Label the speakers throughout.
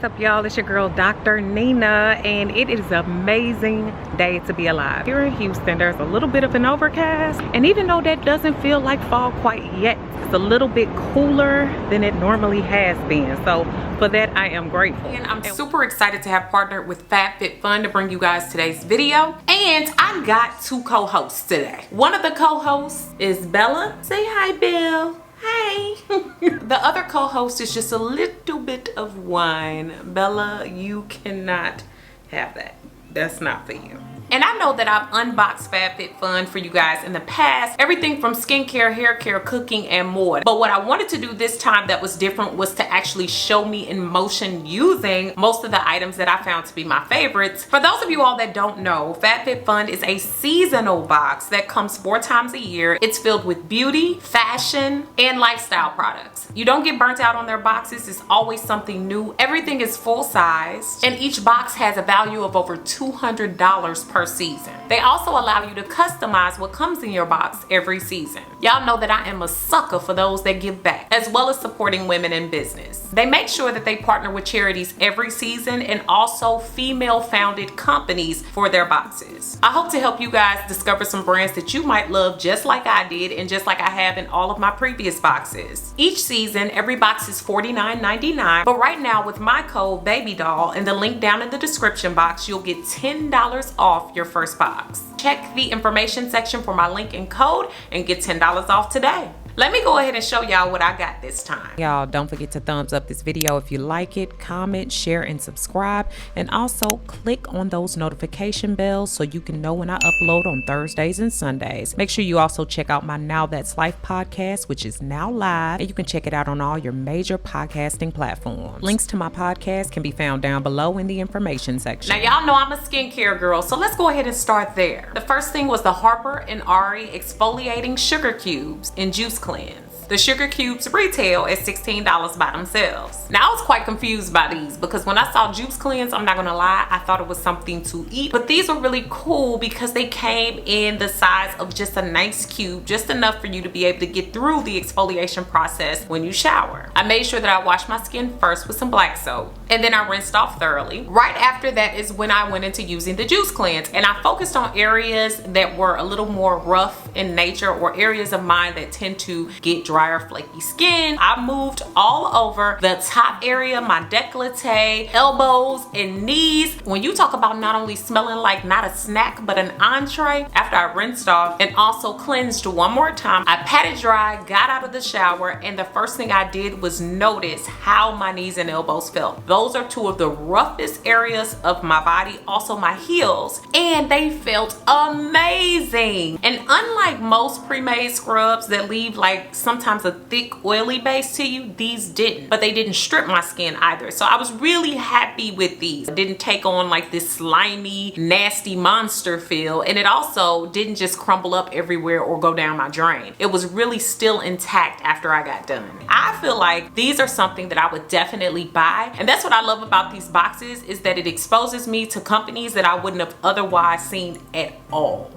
Speaker 1: What's up, y'all? It's your girl Dr. Nina, and it is an amazing day to be alive. Here in Houston, there's a little bit of an overcast, and even though that doesn't feel like fall quite yet, it's a little bit cooler than it normally has been. So for that, I am grateful.
Speaker 2: And I'm super excited to have partnered with FabFitFun to bring you guys today's video. And I got two co-hosts today. One of the co-hosts is Bella. Say hi, Belle. Hey. The other co-host is just a little bit of wine. Bella, you cannot have that. That's not for you. And I know that I've unboxed FabFitFun for you guys in the past. Everything from skincare, hair care, cooking, and more. But what I wanted to do this time that was different was to actually show me in motion using most of the items that I found to be my favorites. For those of you all that don't know, FabFitFun is a seasonal box that comes 4 times a year. It's filled with beauty, fashion, and lifestyle products. You don't get burnt out on their boxes. It's always something new. Everything is full size, and each box has a value of over $200 per season. They also allow you to customize what comes in your box every season. Y'all know that I am a sucker for those that give back, as well as supporting women in business. They make sure that they partner with charities every season and also female-founded companies for their boxes. I hope to help you guys discover some brands that you might love just like I did and just like I have in all of my previous boxes. Each season, every box is $49.99, but right now with my code BabyDol and the link down in the description box, you'll get $10 off your first box. Check the information section for my link and code and get $10 off today. Let me go ahead and show y'all what I got this time. Y'all, don't forget to thumbs up this video if you like it, comment, share, and subscribe. And also click on those notification bells so you can know when I upload on Thursdays and Sundays. Make sure you also check out my Now That's Life podcast, which is now live. And you can check it out on all your major podcasting platforms. Links to my podcast can be found down below in the information section. Now, y'all know I'm a skincare girl, so let's go ahead and start there. The first thing was the Harper & Ari Exfoliating Sugar Cubes in Juice Cleanse. The sugar cubes retail at $16 by themselves. Now I was quite confused by these because when I saw juice cleanse, I'm not gonna lie, I thought it was something to eat. But these were really cool because they came in the size of just a nice cube, just enough for you to be able to get through the exfoliation process when you shower. I made sure that I washed my skin first with some black soap, and then I rinsed off thoroughly. Right after that is when I went into using the juice cleanse, and I focused on areas that were a little more rough in nature or areas of mine that tend to get drier, flaky skin. I moved all over the top area, my décolleté, elbows, and knees. When you talk about not only smelling like not a snack but an entree, after I rinsed off and also cleansed one more time, I patted dry, got out of the shower, and the first thing I did was notice how my knees and elbows felt. Those are 2 of the roughest areas of my body, also my heels, and they felt amazing. And unlike most pre-made scrubs that leave like sometimes a thick oily base to you, these didn't, but they didn't strip my skin either. So I was really happy with these. It didn't take on like this slimy, nasty monster feel, and it also didn't just crumble up everywhere or go down my drain. It was really still intact after I got done. I feel like these are something that I would definitely buy, and that's what I love about these boxes, is that it exposes me to companies that I wouldn't have otherwise seen at all.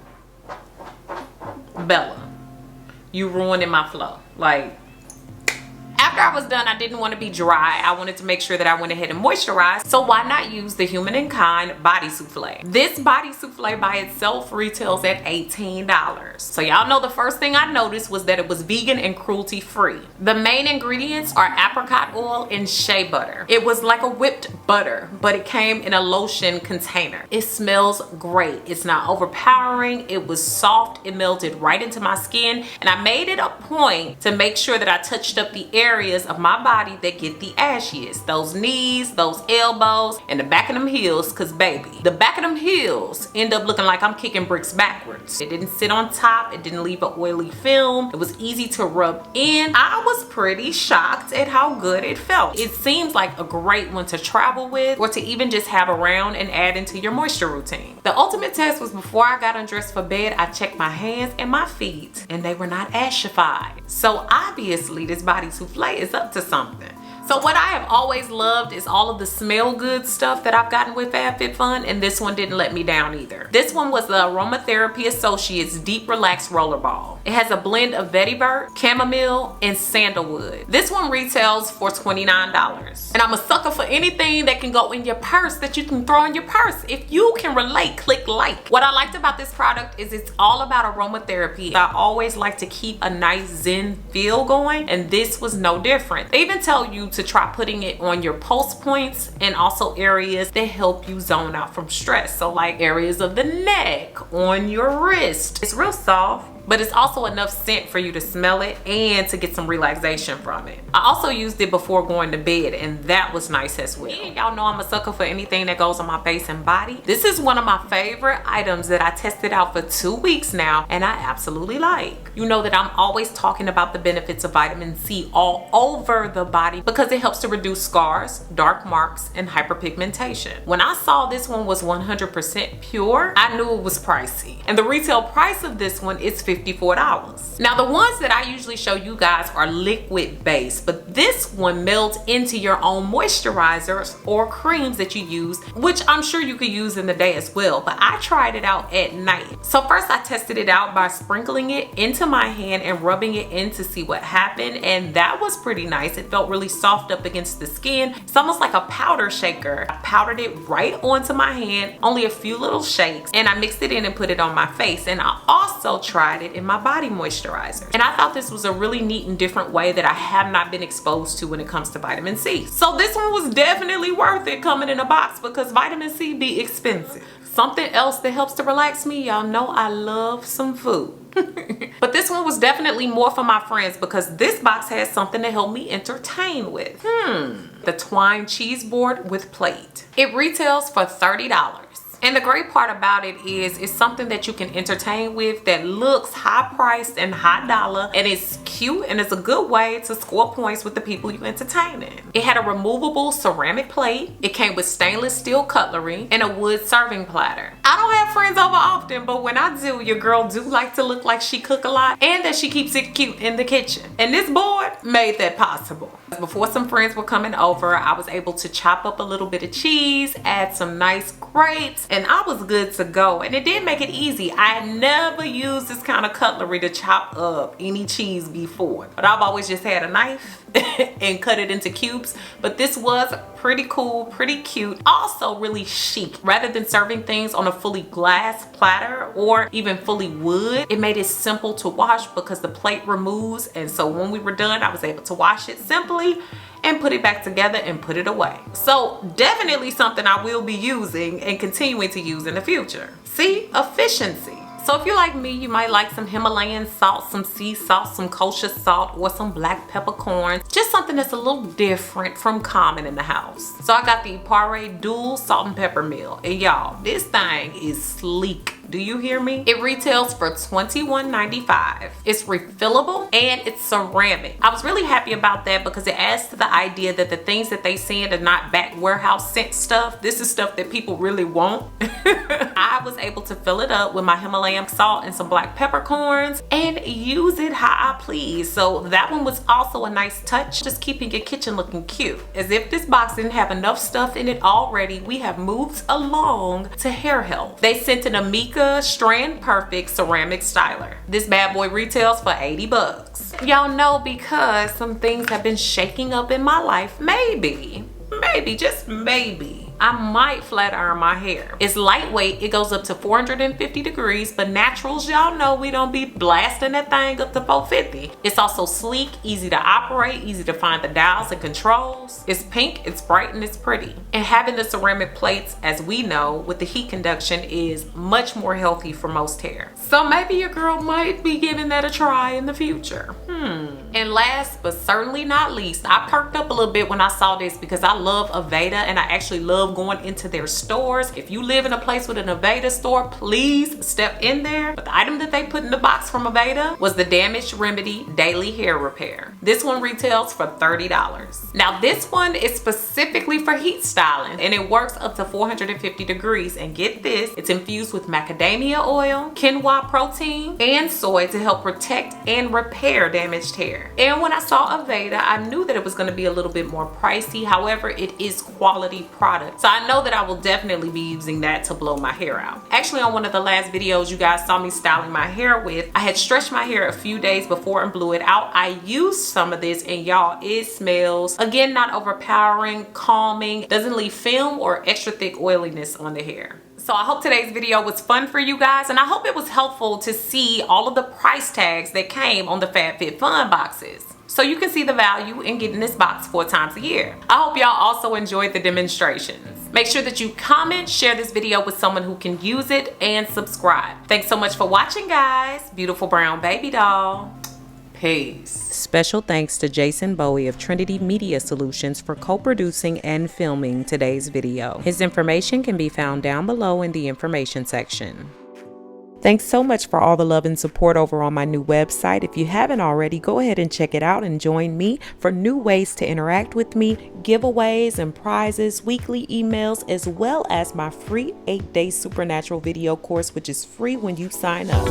Speaker 2: Bella, you ruining my flow. Like, after I was done, I didn't want to be dry. I wanted to make sure that I went ahead and moisturized. So why not use the Human & Kind Body Souffle? This body souffle by itself retails at $18. So y'all know the first thing I noticed was that it was vegan and cruelty free. The main ingredients are apricot oil and shea butter. It was like a whipped butter, but it came in a lotion container. It smells great. It's not overpowering. It was soft. It melted right into my skin. And I made it a point to make sure that I touched up the areas of my body that get the ashiest. Those knees, those elbows, and the back of them heels, cause baby, the back of them heels end up looking like I'm kicking bricks backwards. It didn't sit on top. It didn't leave an oily film. It was easy to rub in. I was pretty shocked at how good it felt. It seems like a great one to travel with or to even just have around and add into your moisture routine. The ultimate test was before I got undressed for bed, I checked my hands and my feet, and they were not ashified. So obviously this body souffle is up to something. So what I have always loved is all of the smell good stuff that I've gotten with FabFitFun, and this one didn't let me down either. This one was the Aromatherapy Associates Deep Relax Roller Ball. It has a blend of vetiver, chamomile, and sandalwood. This one retails for $29. And I'm a sucker for anything that can go in your purse, that you can throw in your purse. If you can relate, click like. What I liked about this product is it's all about aromatherapy. I always like to keep a nice zen feel going, and this was no different. They even tell you to try putting it on your pulse points and also areas that help you zone out from stress. So like areas of the neck, on your wrist. It's real soft, but it's also enough scent for you to smell it and to get some relaxation from it. I also used it before going to bed, and that was nice as well. Y'all know I'm a sucker for anything that goes on my face and body. This is one of my favorite items that I tested out for 2 weeks now, and I absolutely like. You know that I'm always talking about the benefits of vitamin C all over the body because it helps to reduce scars, dark marks, and hyperpigmentation. When I saw this one was 100% pure, I knew it was pricey. And the retail price of this one is $54. Now the ones that I usually show you guys are liquid based, but this one melts into your own moisturizers or creams that you use, which I'm sure you could use in the day as well, but I tried it out at night. So first I tested it out by sprinkling it into my hand and rubbing it in to see what happened, and that was pretty nice. It felt really soft up against the skin. It's almost like a powder shaker. I powdered it right onto my hand, only a few little shakes, and I mixed it in and put it on my face. And I also tried it in my body moisturizer, and I thought this was a really neat and different way that I have not been exposed to when it comes to vitamin C. So this one was definitely worth it coming in a box because vitamin C be expensive. Something else that helps to relax me, y'all know I love some food. But this one was definitely more for my friends because this box has something to help me entertain with. The twine cheese board with plate. It retails for $30. And the great part about it is it's something that you can entertain with that looks high priced and high dollar, and it's cute, and it's a good way to score points with the people you entertain in. It had a removable ceramic plate. It came with stainless steel cutlery and a wood serving platter. I don't have friends over often, but when I do, your girl do like to look like she cook a lot and that she keeps it cute in the kitchen. And this board made that possible. Before some friends were coming over, I was able to chop up a little bit of cheese, add some nice grapes, and I was good to go. And it did make it easy. I had never used this kind of cutlery to chop up any cheese before, but I've always just had a knife and cut it into cubes. But this was pretty cool, pretty cute, also really chic. Rather than serving things on a fully glass platter or even fully wood, it made it simple to wash because the plate removes, and so when we were done, I was able to wash it simply and put it back together and put it away. So definitely something I will be using and continuing to use in the future. See, efficiency. So if you're like me, you might like some Himalayan salt, some sea salt, some kosher salt, or some black peppercorns. Just something that's a little different from common in the house. So I got the Pare Dual Salt and Pepper Meal. And y'all, this thing is sleek. Do you hear me? It retails for $21.95. It's refillable and it's ceramic. I was really happy about that because it adds to the idea that the things that they send are not back warehouse sent stuff. This is stuff that people really want. I was able to fill it up with my Himalayan salt and some black peppercorns and use it how I please. So that one was also a nice touch, just keeping your kitchen looking cute. As if this box didn't have enough stuff in it already, we have moved along to hair health. They sent an Amika Strand Perfect ceramic styler. This bad boy retails for $80. Y'all know, because some things have been shaking up in my life, maybe, just maybe, I might flat iron my hair. It's lightweight, it goes up to 450 degrees, but naturals, y'all know we don't be blasting that thing up to 450. It's also sleek, easy to operate, easy to find the dials and controls. It's pink, it's bright, and it's pretty. And having the ceramic plates, as we know, with the heat conduction is much more healthy for most hair. So maybe your girl might be giving that a try in the future. And last but certainly not least, I perked up a little bit when I saw this because I love Aveda and I actually love going into their stores. If you live in a place with an Aveda store, please step in there. But the item that they put in the box from Aveda was the Damage Remedy Daily Hair Repair. This one retails for $30. Now this one is specifically for heat styling and it works up to 450 degrees. And get this, it's infused with macadamia oil, quinoa protein, and soy to help protect and repair damaged hair. hair. And when I saw Aveda, I knew that it was going to be a little bit more pricey. However, it is quality product. So I know that I will definitely be using that to blow my hair out. Actually, on one of the last videos you guys saw me styling my hair with, I had stretched my hair a few days before and blew it out. I used some of this, and y'all, it smells, again, not overpowering, calming, doesn't leave film or extra thick oiliness on the hair. So I hope today's video was fun for you guys, and I hope it was helpful to see all of the price tags that came on the FabFitFun boxes, so you can see the value in getting this box 4 times a year. I hope y'all also enjoyed the demonstrations. Make sure that you comment, share this video with someone who can use it, and subscribe. Thanks so much for watching, guys. Beautiful brown baby doll. Peace. Special thanks to Jason Bowie of Trinity Media Solutions for co-producing and filming today's video. His information can be found down below in the information section. Thanks so much for all the love and support over on my new website. If you haven't already, go ahead and check it out and join me for new ways to interact with me, giveaways and prizes, weekly emails, as well as my free 8-day supernatural video course, which is free when you sign up.